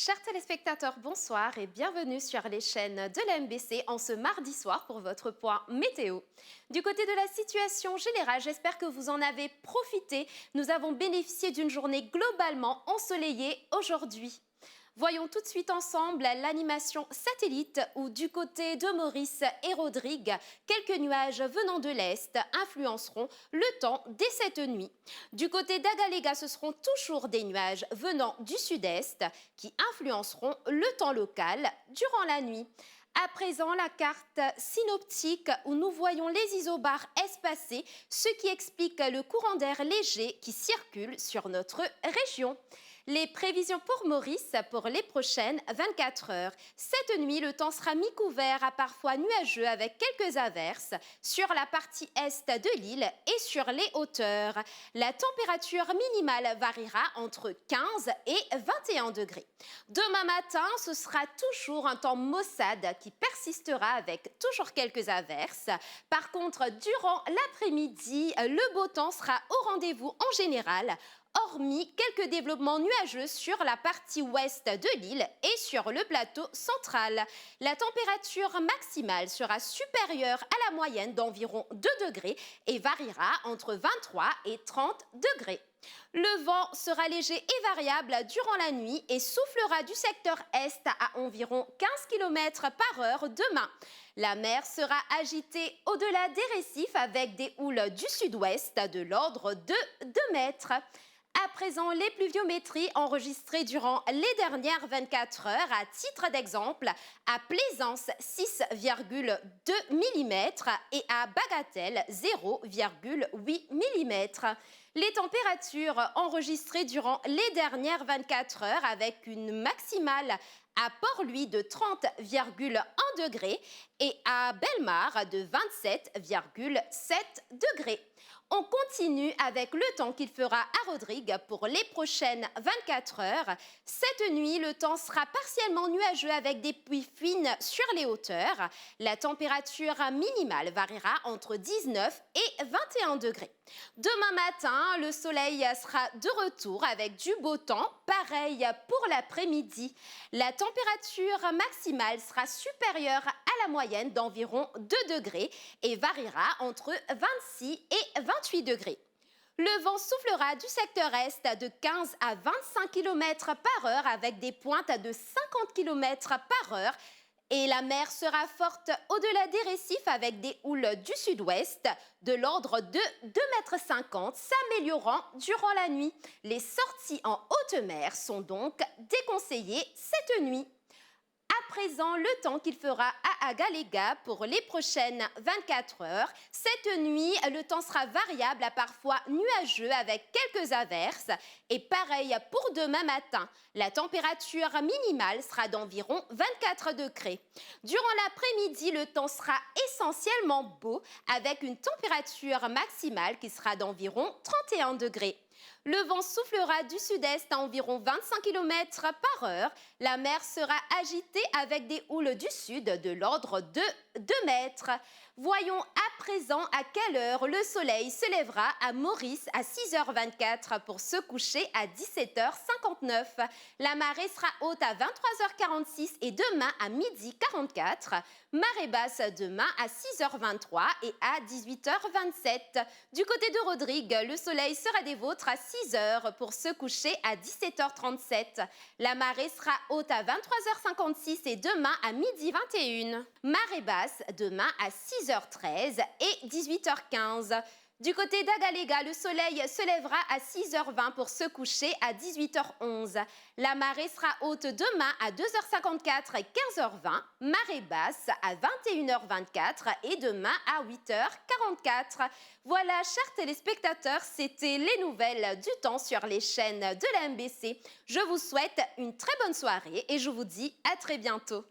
Chers téléspectateurs, bonsoir et bienvenue sur les chaînes de la MBC en ce mardi soir pour votre point météo. Du côté de la situation générale, j'espère que vous en avez profité. Nous avons bénéficié d'une journée globalement ensoleillée aujourd'hui. Voyons tout de suite ensemble l'animation satellite où du côté de Maurice et Rodrigue, quelques nuages venant de l'est influenceront le temps dès cette nuit. Du côté d'Agaléga, ce seront toujours des nuages venant du sud-est qui influenceront le temps local durant la nuit. À présent, la carte synoptique où nous voyons les isobars espacés, ce qui explique le courant d'air léger qui circule sur notre région. Les prévisions pour Maurice pour les prochaines 24 heures. Cette nuit, le temps sera mi-couvert à parfois nuageux avec quelques averses sur la partie est de l'île et sur les hauteurs. La température minimale variera entre 15 et 21 degrés. Demain matin, ce sera toujours un temps maussade qui persistera avec toujours quelques averses. Par contre, durant l'après-midi, le beau temps sera au rendez-vous en général, hormis quelques développements nuageux sur la partie ouest de l'île et sur le plateau central. La température maximale sera supérieure à la moyenne d'environ 2 degrés et variera entre 23 et 30 degrés. Le vent sera léger et variable durant la nuit et soufflera du secteur est à environ 15 km par heure demain. La mer sera agitée au-delà des récifs avec des houles du sud-ouest de l'ordre de 2 mètres. À présent, les pluviométries enregistrées durant les dernières 24 heures, à titre d'exemple, à Plaisance 6,2 mm et à Bagatelle 0,8 mm. Les températures enregistrées durant les dernières 24 heures avec une maximale à Port-Louis de 30,1 degrés et à Bellemare de 27,7 degrés. On continue avec le temps qu'il fera à Rodrigue pour les prochaines 24 heures. Cette nuit, le temps sera partiellement nuageux avec des pluies fines sur les hauteurs. La température minimale variera entre 19 et 21 degrés. Demain matin, le soleil sera de retour avec du beau temps, pareil pour l'après-midi. La température maximale sera supérieure à la moyenne d'environ 2 degrés et variera entre 26 et 28 degrés. Le vent soufflera du secteur est de 15 à 25 km par heure avec des pointes de 50 km par heure. Et la mer sera forte au-delà des récifs avec des houles du sud-ouest de l'ordre de 2,50 m s'améliorant durant la nuit. Les sorties en haute mer sont donc déconseillées cette nuit. À présent, le temps qu'il fera à Agaléga pour les prochaines 24 heures. Cette nuit, le temps sera variable à parfois nuageux avec quelques averses. Et pareil pour demain matin. La température minimale sera d'environ 24 degrés. Durant l'après-midi, le temps sera essentiellement beau avec une température maximale qui sera d'environ 31 degrés. Le vent soufflera du sud-est à environ 25 km par heure. La mer sera agitée avec des houles du sud de l'ordre de 2 mètres. Voyons à présent à quelle heure le soleil se lèvera à Maurice à 6h24 pour se coucher à 17h59. La marée sera haute à 23h46 et demain à 12h44. Marée basse demain à 6h23 et à 18h27. Du côté de Rodrigue, le soleil sera des vôtres à 6h pour se coucher à 17h37. La marée sera haute à 23h56 et demain à 12h21. Marée basse demain à 6h13 et 18h15. Du côté d'Agaléga, le soleil se lèvera à 6h20 pour se coucher à 18h11. La marée sera haute demain à 2h54 et 15h20, marée basse à 21h24 et demain à 8h44. Voilà, chers téléspectateurs, c'était les nouvelles du temps sur les chaînes de la MBC. Je vous souhaite une très bonne soirée et je vous dis à très bientôt.